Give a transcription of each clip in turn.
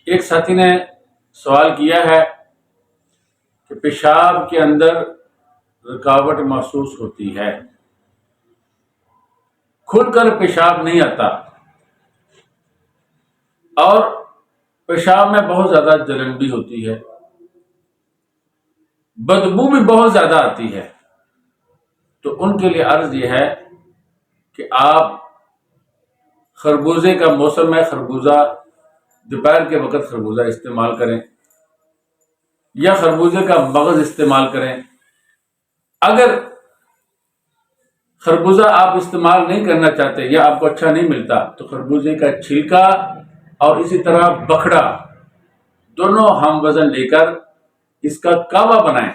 ایک ساتھی نے سوال کیا ہے کہ پیشاب کے اندر رکاوٹ محسوس ہوتی ہے، کھل کر پیشاب نہیں آتا اور پیشاب میں بہت زیادہ جلن بھی ہوتی ہے، بدبو بھی بہت زیادہ آتی ہے۔ تو ان کے لیے عرض یہ ہے کہ آپ خربوزے کا موسم ہے، خربوزہ دوپہر کے وقت خربوزہ استعمال کریں یا خربوزے کا مغز استعمال کریں۔ اگر خربوزہ آپ استعمال نہیں کرنا چاہتے یا آپ کو اچھا نہیں ملتا تو خربوزے کا چھلکا اور اسی طرح بکھڑا دونوں ہم وزن لے کر اس کا کعوہ بنائیں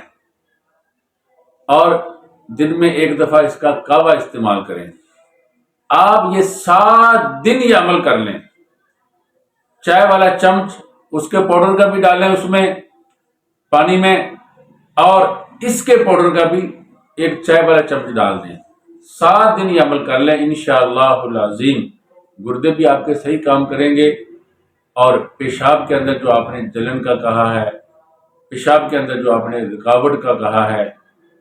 اور دن میں ایک دفعہ اس کا کعوہ استعمال کریں۔ آپ یہ 7 دن یہ عمل کر لیں۔ چائے والا چمچ اس کے پاؤڈر کا بھی ڈالیں اس میں پانی میں، اور اس کے پاؤڈر کا بھی ایک چائے والا چمچ ڈال دیں۔ 7 دن یہ عمل کر لیں، انشاءاللہ العظیم گردے بھی آپ کے صحیح کام کریں گے، اور پیشاب کے اندر جو آپ نے جلن کا کہا ہے، پیشاب کے اندر جو آپ نے رکاوٹ کا کہا ہے،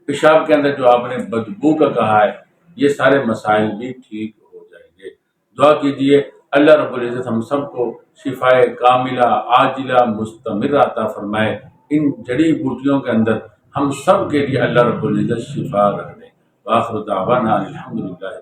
پیشاب کے اندر جو آپ نے بدبو کا کہا ہے، یہ سارے مسائل بھی ٹھیک ہو جائیں گے۔ دعا کیجئے اللہ رب العزت ہم سب کو شفائے کاملہ عاجلہ مستمر عطا فرمائے۔ ان جڑی بوٹیوں کے اندر ہم سب کے لیے اللہ رب العزت شفا رکھ دیں۔ وآخر دعوانا الحمدللہ۔